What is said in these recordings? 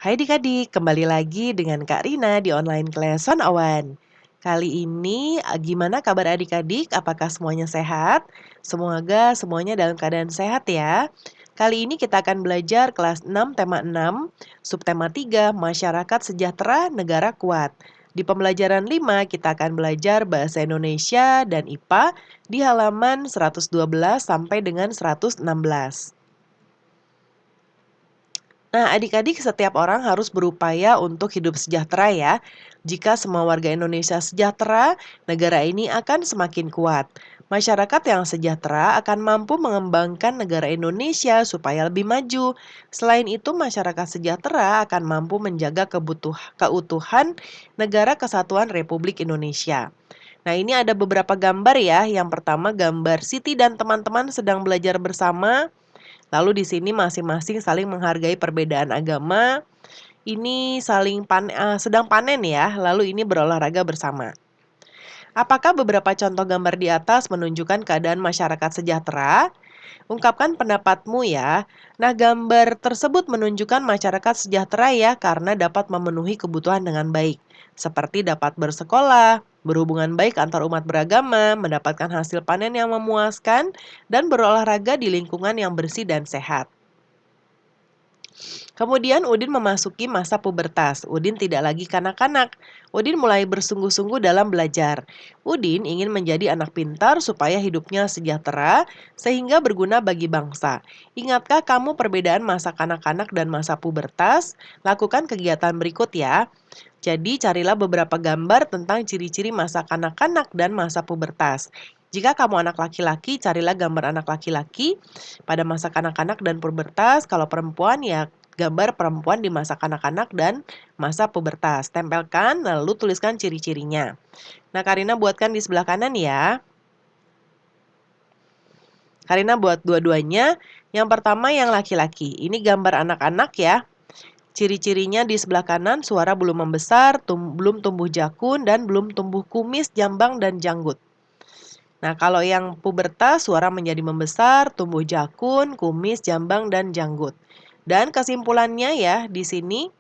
Hai adik-adik, kembali lagi dengan Kak Rina di online class 101. Kali ini gimana kabar adik-adik? Apakah semuanya sehat? Semoga semuanya dalam keadaan sehat ya. Kali ini kita akan belajar kelas 6 tema 6, subtema 3, masyarakat sejahtera, negara kuat. Di pembelajaran 5 kita akan belajar bahasa Indonesia dan IPA di halaman 112 sampai dengan 116. Nah, adik-adik, setiap orang harus berupaya untuk hidup sejahtera ya. Jika semua warga Indonesia sejahtera, negara ini akan semakin kuat. Masyarakat yang sejahtera akan mampu mengembangkan negara Indonesia supaya lebih maju. Selain itu, masyarakat sejahtera akan mampu menjaga keutuhan negara kesatuan Republik Indonesia. Nah, ini ada beberapa gambar ya. Yang pertama, gambar Siti dan teman-teman sedang belajar bersama. Lalu di sini masing-masing saling menghargai perbedaan agama. Ini sedang panen ya, lalu ini berolahraga bersama. Apakah beberapa contoh gambar di atas menunjukkan keadaan masyarakat sejahtera? Ungkapkan pendapatmu ya. Nah, gambar tersebut menunjukkan masyarakat sejahtera ya karena dapat memenuhi kebutuhan dengan baik. Seperti dapat bersekolah, berhubungan baik antar umat beragama, mendapatkan hasil panen yang memuaskan, dan berolahraga di lingkungan yang bersih dan sehat. Kemudian Udin memasuki masa pubertas. Udin tidak lagi kanak-kanak. Udin mulai bersungguh-sungguh dalam belajar. Udin ingin menjadi anak pintar supaya hidupnya sejahtera sehingga berguna bagi bangsa. Ingatkah kamu perbedaan masa kanak-kanak dan masa pubertas? Lakukan kegiatan berikut ya. Jadi carilah beberapa gambar tentang ciri-ciri masa kanak-kanak dan masa pubertas. Jika kamu anak laki-laki, carilah gambar anak laki-laki pada masa kanak-kanak dan pubertas. Kalau perempuan ya gambar perempuan di masa kanak-kanak dan masa pubertas. Tempelkan lalu tuliskan ciri-cirinya. Nah, Karina buatkan di sebelah kanan ya. Karina buat dua-duanya. Yang pertama yang laki-laki. Ini gambar anak-anak ya. Ciri-cirinya di sebelah kanan, suara belum membesar, belum tumbuh jakun, dan belum tumbuh kumis, jambang, dan janggut. Nah, kalau yang pubertas, suara menjadi membesar, tumbuh jakun, kumis, jambang, dan janggut. Dan kesimpulannya ya, di sini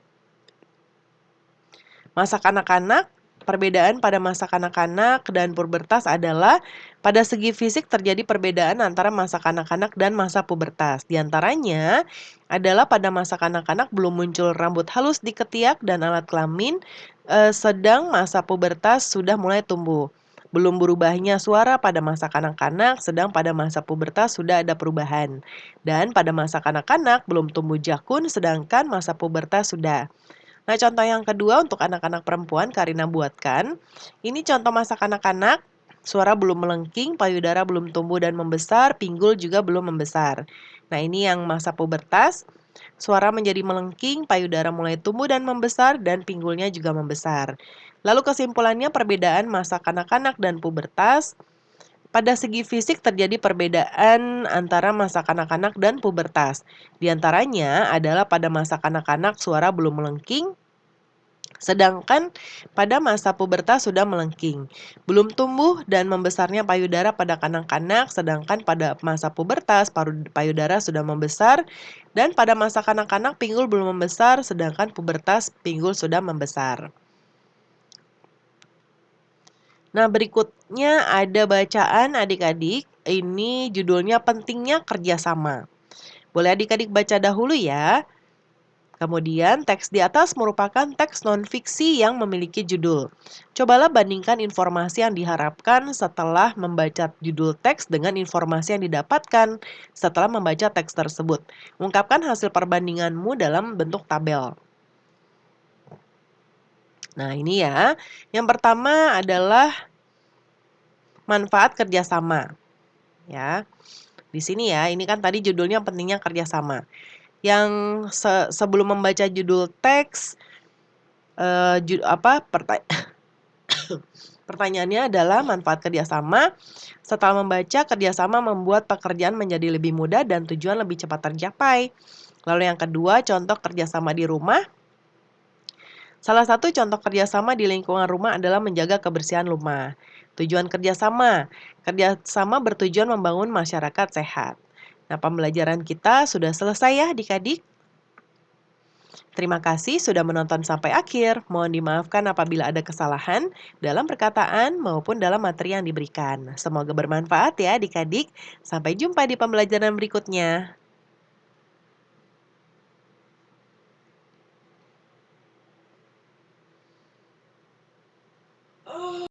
masa kanak-kanak, perbedaan pada masa kanak-kanak dan pubertas adalah pada segi fisik terjadi perbedaan antara masa kanak-kanak dan masa pubertas. Di antaranya adalah pada masa kanak-kanak belum muncul rambut halus di ketiak dan alat kelamin, sedang masa pubertas sudah mulai tumbuh. Belum berubahnya suara pada masa kanak-kanak, sedang pada masa pubertas sudah ada perubahan. Dan pada masa kanak-kanak belum tumbuh jakun, sedangkan masa pubertas sudah. Nah, contoh yang kedua untuk anak-anak perempuan Karina buatkan. Ini contoh masa kanak-kanak, suara belum melengking, payudara belum tumbuh dan membesar, pinggul juga belum membesar. Nah, ini yang masa pubertas, suara menjadi melengking, payudara mulai tumbuh dan membesar, dan pinggulnya juga membesar. Lalu kesimpulannya perbedaan masa kanak-kanak dan pubertas. Pada segi fisik terjadi perbedaan antara masa kanak-kanak dan pubertas. Di antaranya adalah pada masa kanak-kanak suara belum melengking, sedangkan pada masa pubertas sudah melengking. Belum tumbuh dan membesarnya payudara pada kanak-kanak, sedangkan pada masa pubertas payudara sudah membesar, dan pada masa kanak-kanak pinggul belum membesar, sedangkan pubertas pinggul sudah membesar. Nah, berikutnya ada bacaan adik-adik. Ini judulnya pentingnya kerjasama. Boleh adik-adik baca dahulu ya. Kemudian teks di atas merupakan teks non-fiksi yang memiliki judul. Cobalah bandingkan informasi yang diharapkan setelah membaca judul teks dengan informasi yang didapatkan setelah membaca teks tersebut. Ungkapkan hasil perbandinganmu dalam bentuk tabel. Nah, ini ya. Yang pertama adalah manfaat kerjasama. Ya, di sini ya, ini kan tadi judulnya pentingnya kerjasama. Yang sebelum membaca judul teks, pertanyaannya adalah manfaat kerjasama. Setelah membaca, kerjasama membuat pekerjaan menjadi lebih mudah dan tujuan lebih cepat tercapai. Lalu yang kedua, contoh kerjasama di rumah. Salah satu contoh kerjasama di lingkungan rumah adalah menjaga kebersihan rumah. Tujuan kerjasama bertujuan membangun masyarakat sehat. Nah, pembelajaran kita sudah selesai ya adik-adik. Terima kasih sudah menonton sampai akhir. Mohon dimaafkan apabila ada kesalahan dalam perkataan maupun dalam materi yang diberikan. Semoga bermanfaat ya adik-adik. Sampai jumpa di pembelajaran berikutnya.